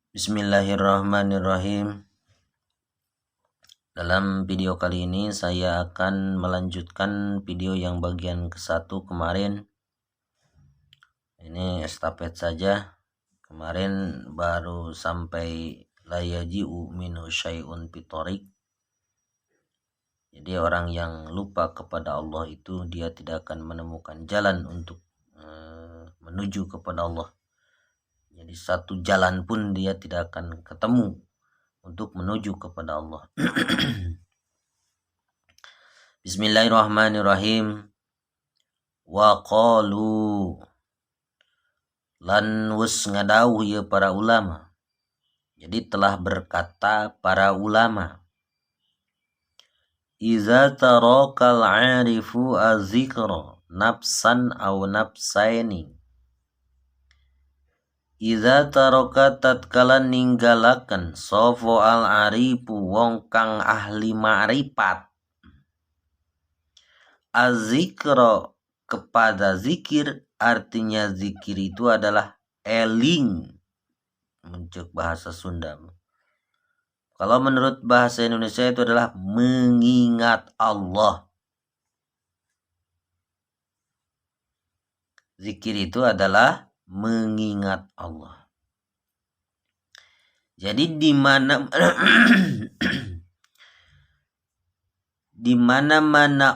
Bismillahirrahmanirrahim. Dalam video kali ini saya akan melanjutkan video yang bagian ke-1 kemarin. Ini estafet saja. Kemarin baru sampai la yaji'u minhu syai'un fitorik. Jadi orang yang lupa kepada Allah itu dia tidak akan menemukan jalan untuk menuju kepada Allah. Jadi satu jalan pun dia tidak akan ketemu untuk menuju kepada Allah. Bismillahirrahmanirrahim. Wa qalu lan wus ngadauh ya para ulama. Jadi telah berkata para ulama, iza tarakal arifu azikra nafsan aw nafsaini. Iza taraka tatkala ninggalakan sofo al arifu wong kang ahli ma'rifat azikra kepada zikir, artinya zikir itu adalah eling untuk bahasa Sunda. Kalau menurut bahasa Indonesia itu adalah mengingat Allah. Zikir itu adalah mengingat Allah. Jadi di mana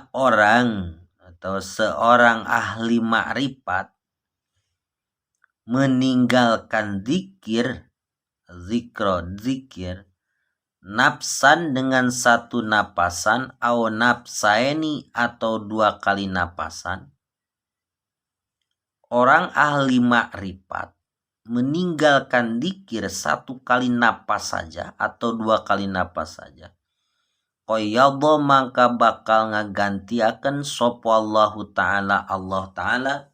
orang atau seorang ahli makrifat meninggalkan zikir nafsan dengan satu napasan atau nafsaini atau 2 kali napasan. Orang ahli makrifat meninggalkan zikir 1 kali napas saja atau 2 kali napas saja. Qayyadha maka bakal ngagantiaken sapa Allah Ta'ala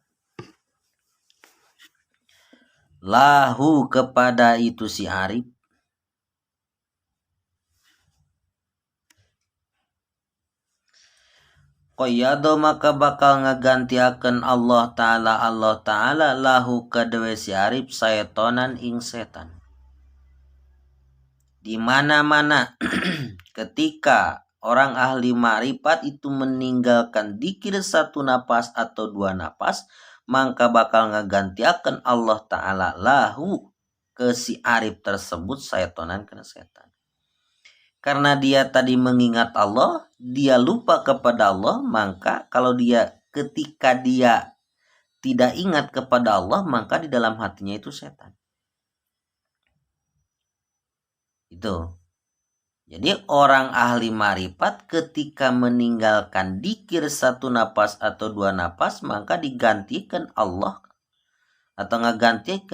lahu kepada itu si arif Qayyadha maka bakal ngagantiaken Allah Ta'ala lahu kadewe si arif saetonan ing setan. Di mana-mana ketika orang ahli ma'rifat itu meninggalkan dzikir 1 napas atau 2 napas, maka bakal ngagantiaken Allah Ta'ala lahu ke si arif tersebut saetonan kena setan. Karena dia tadi mengingat Allah, dia lupa kepada Allah, maka kalau ketika dia tidak ingat kepada Allah, maka di dalam hatinya itu setan. Itu. Jadi orang ahli marifat ketika meninggalkan dzikir 1 napas atau 2 napas, maka digantikan Allah atau ngaganti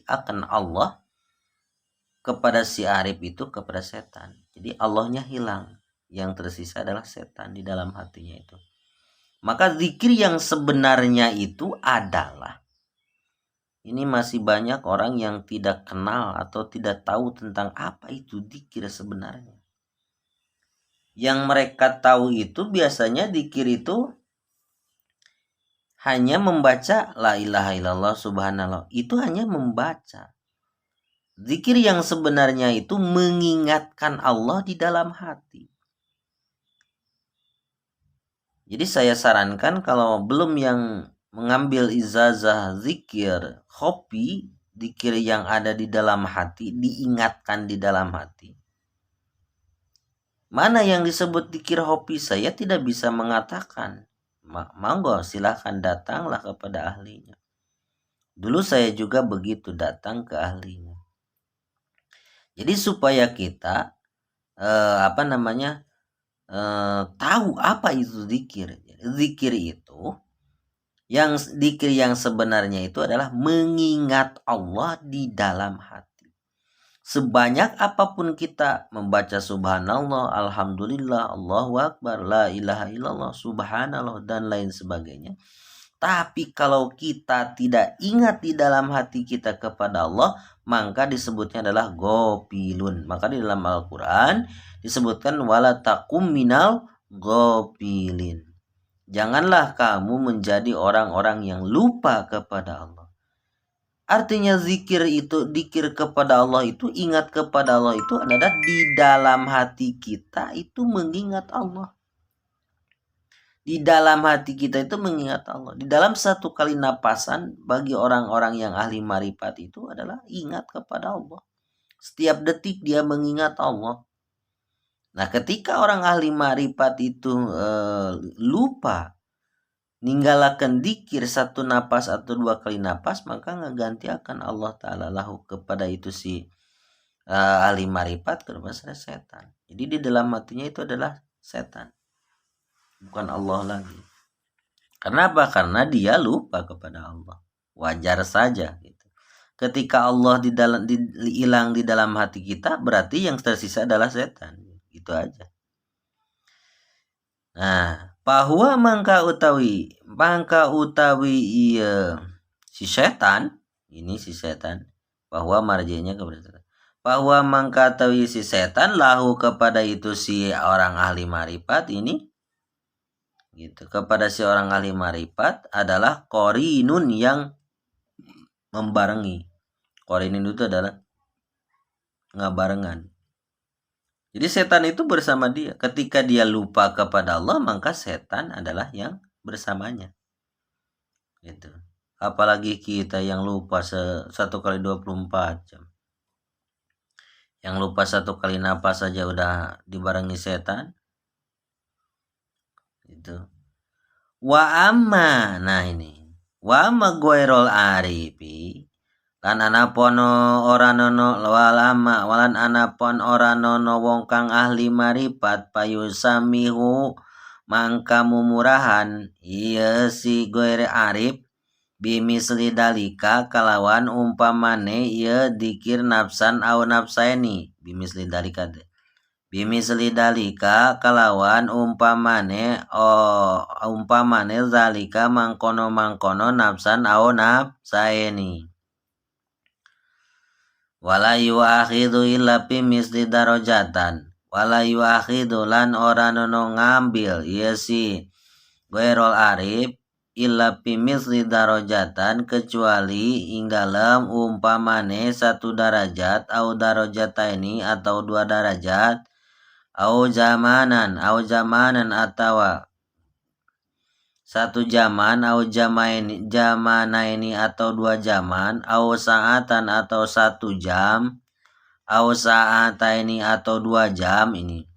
akan Allah kepada si arif itu kepada setan. Jadi Allahnya hilang, yang tersisa adalah setan di dalam hatinya itu. Maka zikir yang sebenarnya itu adalah, ini masih banyak orang yang tidak kenal atau tidak tahu tentang apa itu zikir sebenarnya. Yang mereka tahu itu biasanya zikir itu hanya membaca la ilaha illallah subhanallah. Itu hanya membaca. Zikir yang sebenarnya itu mengingatkan Allah di dalam hati. Jadi saya sarankan kalau belum yang mengambil ijazah zikir hobi, zikir yang ada di dalam hati, diingatkan di dalam hati. Mana yang disebut zikir hobi saya tidak bisa mengatakan. Monggo silahkan datanglah kepada ahlinya. Dulu saya juga begitu datang ke ahlinya. Jadi supaya kita tahu apa itu zikir. Zikir itu zikir yang sebenarnya itu adalah mengingat Allah di dalam hati. Sebanyak apapun kita membaca subhanallah, alhamdulillah, Allahu akbar, la ilaha illallah, subhanallah dan lain sebagainya. Tapi kalau kita tidak ingat di dalam hati kita kepada Allah, maka disebutnya adalah gofilun. Maka di dalam Al-Quran disebutkan wala takum minal gofilin. Janganlah kamu menjadi orang-orang yang lupa kepada Allah. Artinya zikir kepada Allah itu, ingat kepada Allah itu adalah di dalam hati kita itu mengingat Allah. Di dalam hati kita itu mengingat Allah. Di dalam satu kali napasan bagi orang-orang yang ahli marifat itu adalah ingat kepada Allah. Setiap detik dia mengingat Allah. Nah, ketika orang ahli marifat itu lupa ninggalakan dikir satu napas atau dua kali napas, maka ngeganti akan Allah Ta'ala lahu kepada itu si ahli marifat kepada setan. Jadi di dalam hatinya itu adalah setan, bukan Allah lagi. Kenapa? Karena dia lupa kepada Allah. Wajar saja gitu. Ketika Allah hilang di dalam hati kita, berarti yang tersisa adalah setan. Itu aja. Nah, bahwa mangka utawi iya si setan, ini si setan, bahwa marjinya kepada setan. Bahwa mangka utawi si setan lahu kepada itu si orang ahli marifat ini, gitu, kepada si orang ahli marifat adalah qarinun yang membarengi. Qarinun itu adalah ngabarengan. Jadi setan itu bersama dia. Ketika dia lupa kepada Allah, maka setan adalah yang bersamanya. Gitu. Apalagi kita yang lupa 1 kali 24 jam. Yang lupa 1 kali napas saja udah dibarengi setan. Gitu. Wa amma, nah ini. Wa amma ghairul arifi. Lan anapono oranono walama walan anapon oranono wong kang ahli marifat payusamihu mangka mumurahan iya si goire arif bimisli dalika kalawan umpamane iya dikir nafsan au nafsaini bimisli dalika kalawan umpamane zalika mangkono nafsan au nafsaini wala yu'akhidu illa bi misli darajatan wala yu'akhidu lan ora nono ngambil iya si ghairul arif illa bi misli darajatan kecuali ing dalam umpamane 1 derajat au darajataini atau 2 derajat au zamanan atawa 1 zaman au jamanaini atau 2 zaman au saatan atau 1 jam au saataini atau 2 jam ini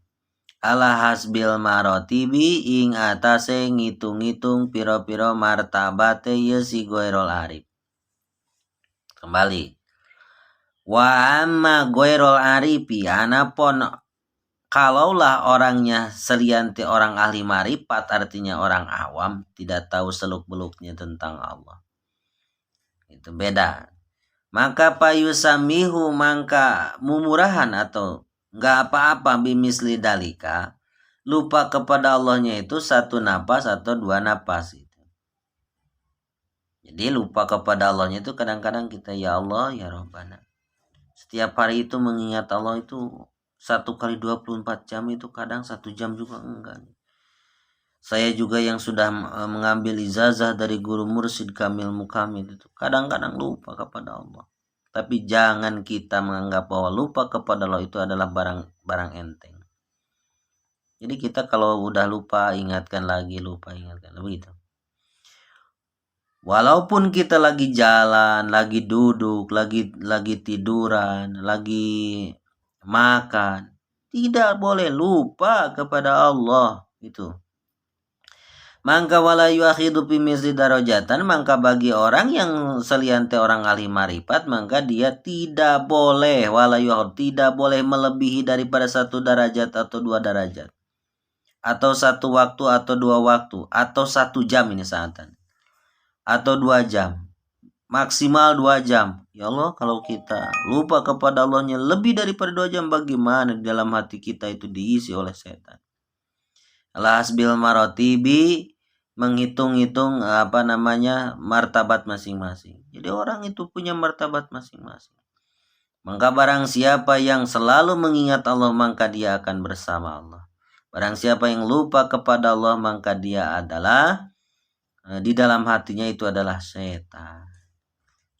ala hasbil marotibi ing atase ngitung-ngitung piro-piro martabate ye si ghairul arif. Kembali. Wa amma ghairul arifi anapun kalaulah orangnya selianti orang ahli marifat, artinya orang awam, tidak tahu seluk-beluknya tentang Allah. Itu beda. Maka payusamihu mangka mumurahan atau enggak apa-apa bimisli dalika, lupa kepada Allahnya itu 1 napas atau 2 napas itu. Jadi lupa kepada Allahnya itu kadang-kadang kita ya Allah ya Rabbana. Setiap hari itu mengingat Allah itu 1 kali 24 jam itu kadang 1 jam juga enggak. Saya juga yang sudah mengambil ijazah dari guru mursyid Kamil Mukamil itu kadang-kadang lupa kepada Allah. Tapi jangan kita menganggap bahwa lupa kepada Allah itu adalah barang enteng. Jadi kita kalau udah lupa ingatkan lagi, begitu. Walaupun kita lagi jalan, lagi duduk, lagi tiduran, lagi makan, tidak boleh lupa kepada Allah itu. Mangka wala yuakhidu bi misli darajatan, mangka bagi orang yang seliante orang ahli marifat, maka dia tidak boleh tidak boleh melebihi daripada 1 derajat atau 2 derajat. Atau 1 waktu atau 2 waktu atau 1 jam ini saatan. Atau 2 jam. Maksimal 2 jam. Ya Allah, kalau kita lupa kepada Allahnya lebih daripada 2 jam, bagaimana di dalam hati kita itu diisi oleh setan. Al-hasbil marotibi, menghitung-hitung martabat masing-masing. Jadi orang itu punya martabat masing-masing. Maka barang siapa yang selalu mengingat Allah, maka dia akan bersama Allah. Barang siapa yang lupa kepada Allah, maka dia adalah di dalam hatinya itu adalah setan.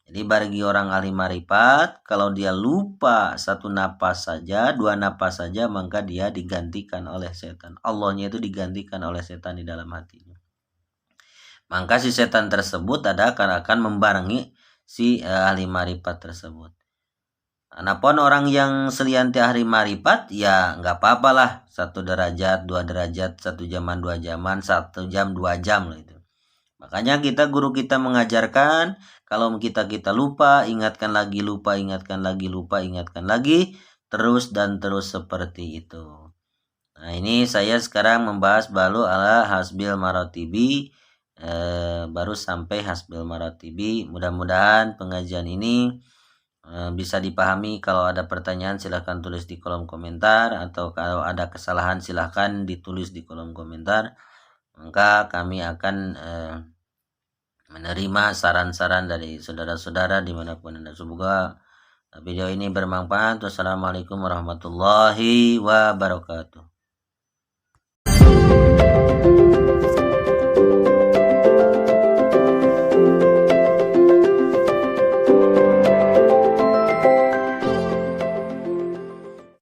Jadi bagi orang ahli marifat, kalau dia lupa satu napas saja, dua napas saja, maka dia digantikan oleh setan. Allahnya itu digantikan oleh setan di dalam hatinya. Maka si setan tersebut akan membarengi si ahli marifat tersebut. Adapun orang yang selianti ahli marifat, ya nggak apa-apa lah, 1 derajat, 2 derajat, 1 jaman, 2 jaman, 1 jam, 2 jam lah itu. Makanya guru kita mengajarkan, kalau kita lupa, ingatkan lagi, lupa, ingatkan lagi, lupa, ingatkan lagi, terus dan terus seperti itu. Nah, ini saya sekarang membahas baru ala hasbil maratibi, baru sampai hasbil maratibi. Mudah-mudahan pengajian ini bisa dipahami. Kalau ada pertanyaan silahkan tulis di kolom komentar, atau kalau ada kesalahan silahkan ditulis di kolom komentar. Maka kami akan menerima saran-saran dari saudara-saudara dimanapun Anda. Semoga video ini bermanfaat. Wassalamualaikum warahmatullahi wabarakatuh.